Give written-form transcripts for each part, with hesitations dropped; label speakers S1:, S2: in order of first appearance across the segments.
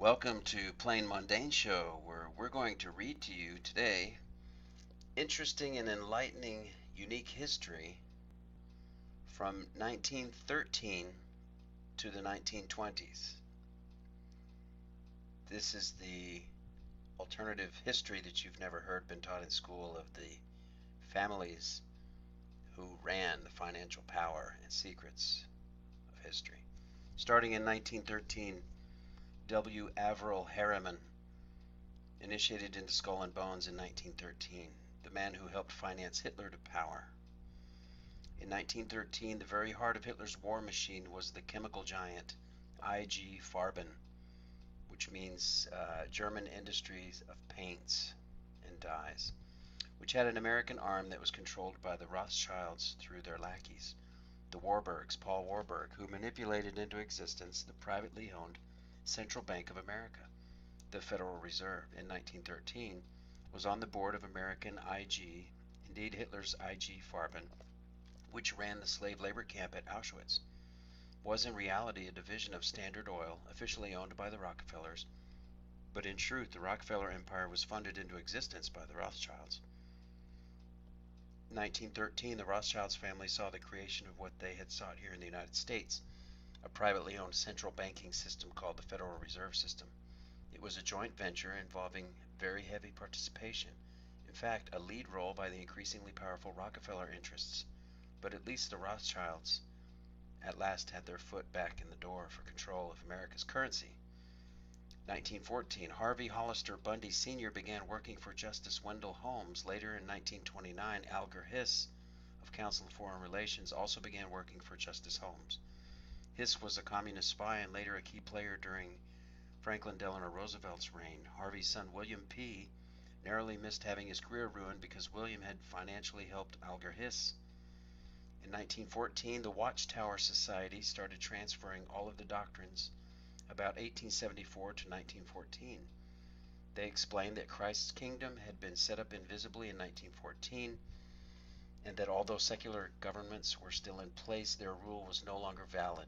S1: Welcome to Plain Mundane Show, where we're going to read to you today interesting and enlightening unique history from 1913 to the 1920s. This is the alternative history that you've never heard been taught in school of the families who ran the financial power and secrets of history. Starting in 1913, W. Averell Harriman initiated into Skull and Bones in 1913, the man who helped finance Hitler to power. In 1913, the very heart of Hitler's war machine was the chemical giant IG Farben, which means German Industries of Paints and Dyes, which had an American arm that was controlled by the Rothschilds through their lackeys, the Warburgs, Paul Warburg, who manipulated into existence the privately owned Central Bank of America. The Federal Reserve in 1913 was on the board of American IG, indeed Hitler's IG Farben, which ran the slave labor camp at Auschwitz, was in reality a division of Standard Oil, officially owned by the Rockefellers, but in truth the Rockefeller empire was funded into existence by the Rothschilds. In 1913, the Rothschilds family saw the creation of what they had sought here in the United States, a privately owned central banking system called the Federal Reserve System. It was a joint venture involving very heavy participation, in fact, a lead role by the increasingly powerful Rockefeller interests, but at least the Rothschilds at last had their foot back in the door for control of America's currency. 1914, Harvey Hollister Bundy Sr. began working for Justice Wendell Holmes. Later in 1929, Alger Hiss of Council of Foreign Relations also began working for Justice Holmes. Hiss was a communist spy and later a key player during Franklin Delano Roosevelt's reign. Harvey's son William P. narrowly missed having his career ruined because William had financially helped Alger Hiss. In 1914, the Watchtower Society started transferring all of the doctrines about 1874 to 1914. They explained that Christ's kingdom had been set up invisibly in 1914, and that although secular governments were still in place, their rule was no longer valid.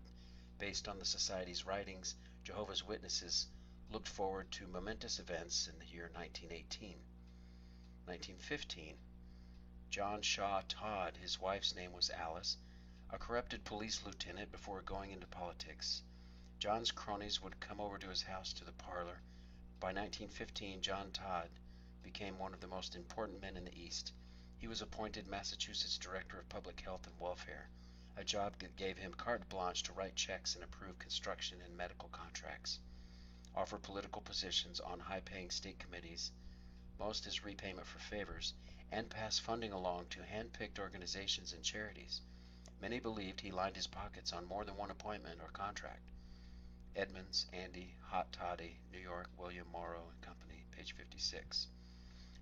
S1: Based on the Society's writings, Jehovah's Witnesses looked forward to momentous events in the year 1918. 1915, John Shaw Todd, his wife's name was Alice, a corrupted police lieutenant before going into politics. John's cronies would come over to his house to the parlor. By 1915, John Todd became one of the most important men in the East. He was appointed Massachusetts Director of Public Health and Welfare, a job that gave him carte blanche to write checks and approve construction and medical contracts, offer political positions on high-paying state committees, most as repayment for favors, and pass funding along to hand-picked organizations and charities. Many believed he lined his pockets on more than one appointment or contract. Edmonds, Andy, Hot Toddy, New York, William Morrow and Company, page 56.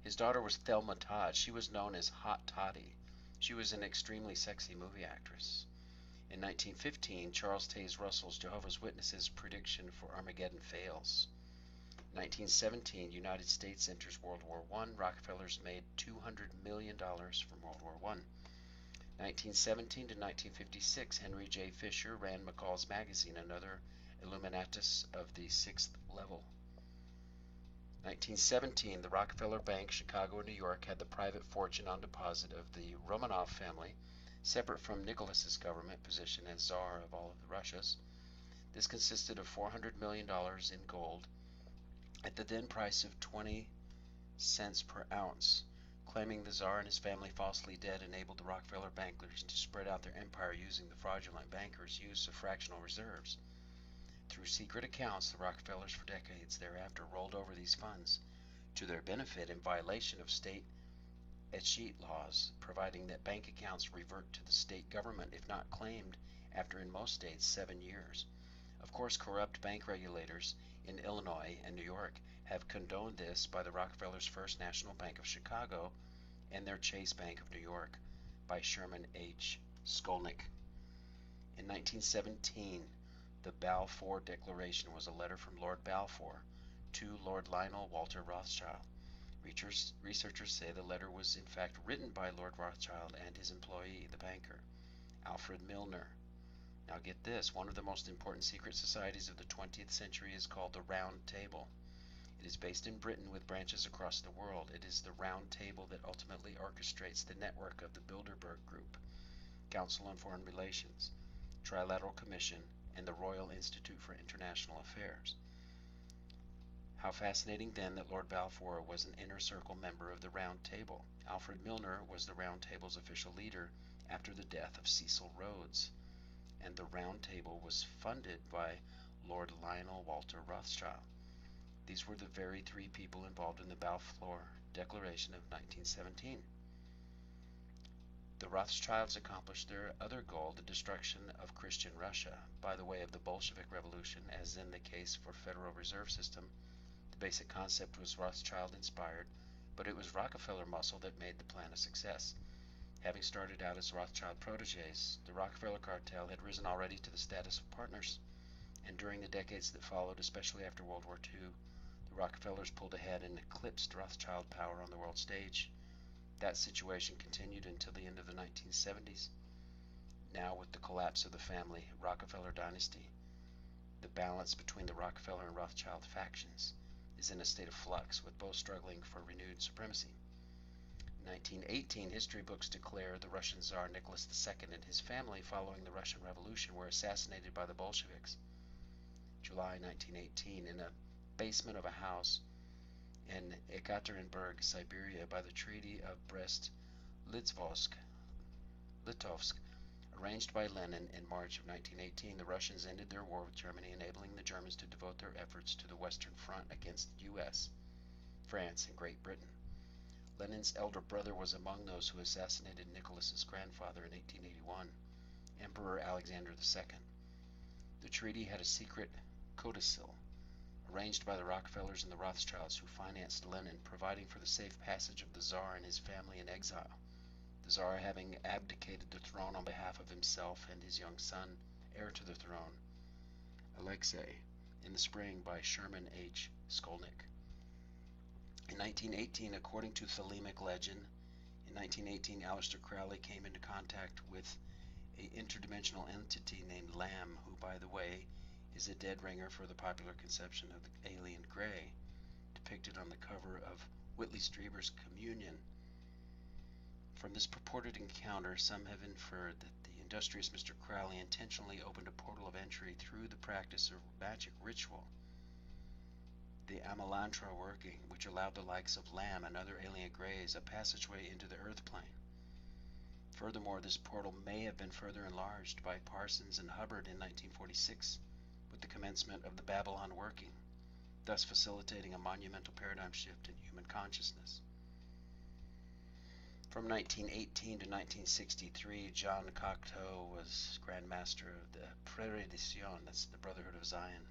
S1: His daughter was Thelma Todd. She was known as Hot Toddy. She was an extremely sexy movie actress. In 1915, Charles Taze Russell's Jehovah's Witnesses prediction for Armageddon fails. 1917, United States enters World War I. Rockefellers made $200 million from World War I. 1917 to 1956, Henry J. Fisher ran McCall's Magazine, another Illuminatus of the sixth level. 1917, the Rockefeller Bank, Chicago and New York, had the private fortune on deposit of the Romanov family, separate from Nicholas's government position as Tsar of all of the Russias. This consisted of $400 million in gold at the then price of 20 cents per ounce. Claiming the Tsar and his family falsely dead enabled the Rockefeller bankers to spread out their empire using the fraudulent bankers' use of fractional reserves. Through secret accounts, the Rockefellers for decades thereafter rolled over these funds to their benefit in violation of state escheat laws, providing that bank accounts revert to the state government if not claimed after, in most states, 7 years. Of course, corrupt bank regulators in Illinois and New York have condoned this by the Rockefellers' First National Bank of Chicago and their Chase Bank of New York by Sherman H. Skolnick. In 1917, the Balfour Declaration was a letter from Lord Balfour to Lord Lionel Walter Rothschild. Researchers say the letter was in fact written by Lord Rothschild and his employee, the banker, Alfred Milner. Now get this, one of the most important secret societies of the 20th century is called the Round Table. It is based in Britain with branches across the world. It is the Round Table that ultimately orchestrates the network of the Bilderberg Group, Council on Foreign Relations, Trilateral Commission, and the Royal Institute for International Affairs. How fascinating then that Lord Balfour was an inner circle member of the Round Table. Alfred Milner was the Round Table's official leader after the death of Cecil Rhodes, and the Round Table was funded by Lord Lionel Walter Rothschild. These were the very three people involved in the Balfour Declaration of 1917. The Rothschilds accomplished their other goal, the destruction of Christian Russia, by the way of the Bolshevik Revolution. As in the case for Federal Reserve System, the basic concept was Rothschild inspired, but it was Rockefeller muscle that made the plan a success. Having started out as Rothschild protégés, the Rockefeller cartel had risen already to the status of partners, and during the decades that followed, especially after World War II, the Rockefellers pulled ahead and eclipsed Rothschild power on the world stage. That situation continued until the end of the 1970s. Now, with the collapse of the family Rockefeller dynasty, the balance between the Rockefeller and Rothschild factions is in a state of flux, with both struggling for renewed supremacy. In 1918, history books declare the Russian Tsar Nicholas II and his family, following the Russian Revolution, were assassinated by the Bolsheviks. July 1918, in a basement of a house in Ekaterinburg, Siberia, by the Treaty of Brest-Litovsk, arranged by Lenin in March of 1918, the Russians ended their war with Germany, enabling the Germans to devote their efforts to the Western Front against the U.S., France, and Great Britain. Lenin's elder brother was among those who assassinated Nicholas's grandfather in 1881, Emperor Alexander II. The treaty had a secret codicil arranged by the Rockefellers and the Rothschilds, who financed Lenin, providing for the safe passage of the Tsar and his family in exile, the Tsar having abdicated the throne on behalf of himself and his young son, heir to the throne, Alexei, in the spring by Sherman H. Skolnick. In 1918, according to Thelemic legend, in 1918 Aleister Crowley came into contact with an interdimensional entity named Lamb, who, by the way, is a dead ringer for the popular conception of the alien Grey, depicted on the cover of Whitley Strieber's Communion. From this purported encounter, some have inferred that the industrious Mr. Crowley intentionally opened a portal of entry through the practice of magic ritual, the Amalantra working, which allowed the likes of Lamb and other alien Greys a passageway into the Earth plane. Furthermore, this portal may have been further enlarged by Parsons and Hubbard in 1946, with the commencement of the Babylon working, thus facilitating a monumental paradigm shift in human consciousness. From 1918 to 1963, John Cocteau was Grand Master of the Prédication, that's the Brotherhood of Zion.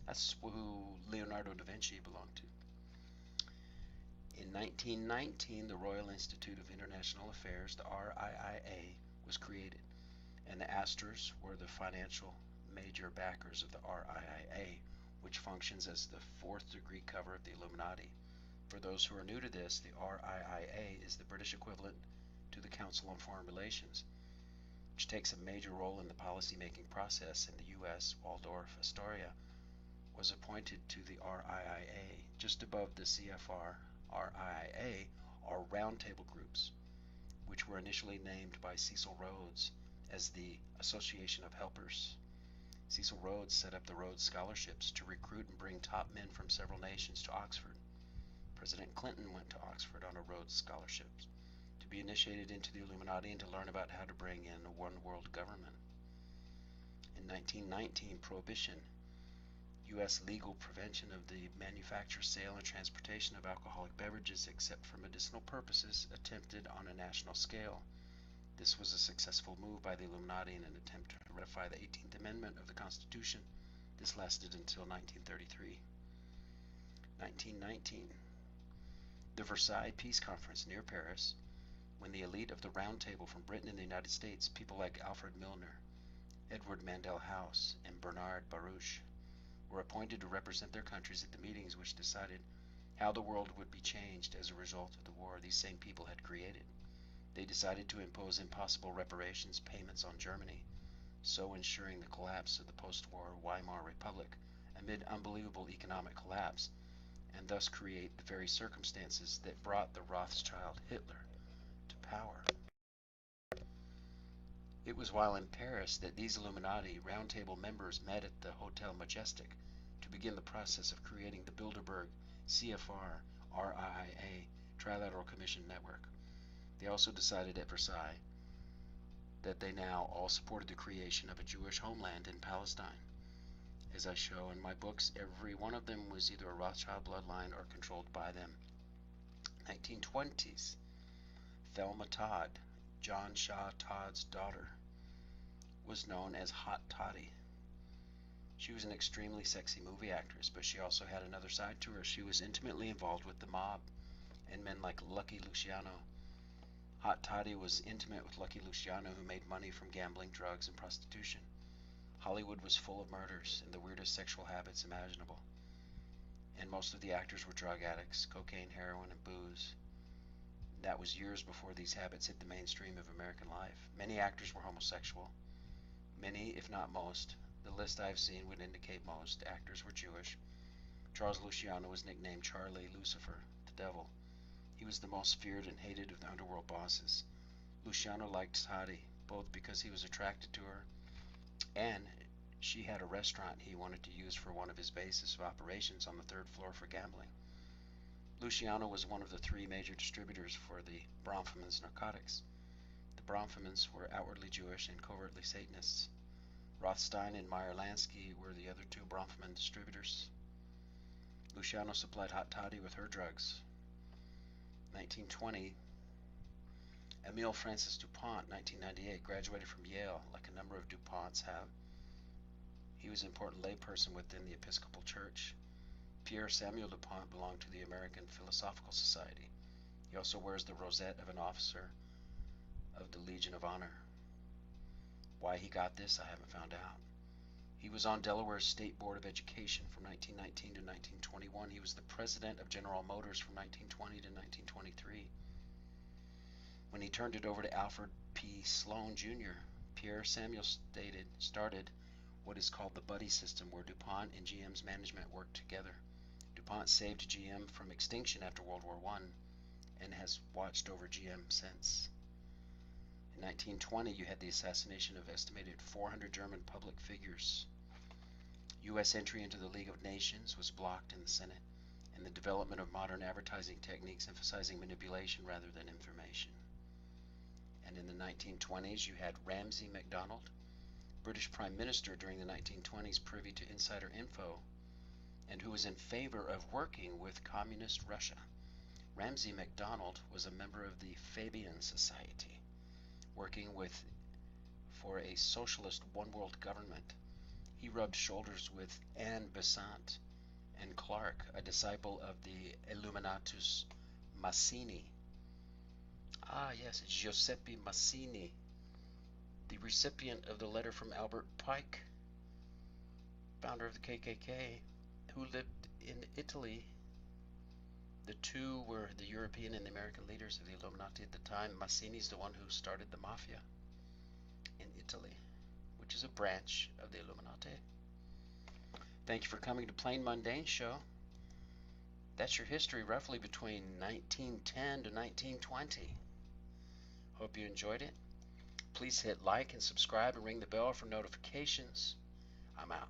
S1: That's who Leonardo da Vinci belonged to. In 1919, the Royal Institute of International Affairs, the RIIA, was created, and the Astors were the financial major backers of the RIIA, which functions as the fourth degree cover of the Illuminati. For those who are new to this, the RIIA is the British equivalent to the Council on Foreign Relations, which takes a major role in the policy-making process. In the U.S., Waldorf Astoria was appointed to the RIIA. Just above the CFR RIIA are roundtable groups, which were initially named by Cecil Rhodes as the Association of Helpers. Cecil Rhodes set up the Rhodes Scholarships to recruit and bring top men from several nations to Oxford. President Clinton went to Oxford on a Rhodes Scholarship to be initiated into the Illuminati and to learn about how to bring in a one world government. In 1919, Prohibition, U.S. legal prevention of the manufacture, sale, and transportation of alcoholic beverages except for medicinal purposes, attempted on a national scale. This was a successful move by the Illuminati in an attempt to ratify the 18th Amendment of the Constitution. This lasted until 1933. 1919. The Versailles Peace Conference near Paris, when the elite of the Round Table from Britain and the United States, people like Alfred Milner, Edward Mandell House, and Bernard Baruch, were appointed to represent their countries at the meetings which decided how the world would be changed as a result of the war these same people had created. They decided to impose impossible reparations payments on Germany, so ensuring the collapse of the post-war Weimar Republic amid unbelievable economic collapse, and thus create the very circumstances that brought the Rothschild Hitler to power. It was while in Paris that these Illuminati roundtable members met at the Hotel Majestic to begin the process of creating the Bilderberg CFR RIA Trilateral Commission Network. They also decided at Versailles that they now all supported the creation of a Jewish homeland in Palestine. As I show in my books, every one of them was either a Rothschild bloodline or controlled by them. 1920s, Thelma Todd, John Shaw Todd's daughter, was known as Hot Toddy. She was an extremely sexy movie actress, but she also had another side to her. She was intimately involved with the mob and men like Lucky Luciano. Hot Toddy was intimate with Lucky Luciano, who made money from gambling, drugs, and prostitution. Hollywood was full of murders and the weirdest sexual habits imaginable. And most of the actors were drug addicts, cocaine, heroin, and booze. That was years before these habits hit the mainstream of American life. Many actors were homosexual. Many, if not most, the list I've seen would indicate most, actors were Jewish. Charles Luciano was nicknamed Charlie Lucifer, the devil. He was the most feared and hated of the underworld bosses. Luciano liked Toddy, both because he was attracted to her and she had a restaurant he wanted to use for one of his bases of operations on the third floor for gambling. Luciano was one of the three major distributors for the Bronfman's narcotics. The Bronfmans were outwardly Jewish and covertly Satanists. Rothstein and Meyer Lansky were the other two Bronfman distributors. Luciano supplied Hot Toddy with her drugs. 1920, Emile Francis DuPont, 1998, graduated from Yale, like a number of DuPonts have. He was an important layperson within the Episcopal Church. Pierre Samuel DuPont belonged to the American Philosophical Society. He also wears the rosette of an officer of the Legion of Honor. Why he got this, I haven't found out. He was on Delaware's State Board of Education from 1919 to 1921. He was the president of General Motors from 1920 to 1923. When he turned it over to Alfred P. Sloan Jr., Pierre Samuel started what is called the buddy system, where DuPont and GM's management worked together. DuPont saved GM from extinction after World War I and has watched over GM since. In 1920, you had the assassination of estimated 400 German public figures. U.S. entry into the League of Nations was blocked in the Senate, and the development of modern advertising techniques emphasizing manipulation rather than information. And in the 1920s, you had Ramsay MacDonald, British Prime Minister during the 1920s, privy to insider info, and who was in favor of working with Communist Russia. Ramsay MacDonald was a member of the Fabian Society, working for a socialist one-world government. He rubbed shoulders with Anne Besant and Clark, a disciple of the Illuminatus Mazzini. Ah, yes, it's Giuseppe Mazzini, the recipient of the letter from Albert Pike, founder of the KKK, who lived in Italy. The two were the European and the American leaders of the Illuminati at the time. Mazzini's the one who started the mafia in Italy, which is a branch of the Illuminati. Thank you for coming to Plain Mundane Show. That's your history roughly between 1910 to 1920. Hope you enjoyed it. Please hit like and subscribe and ring the bell for notifications. I'm out.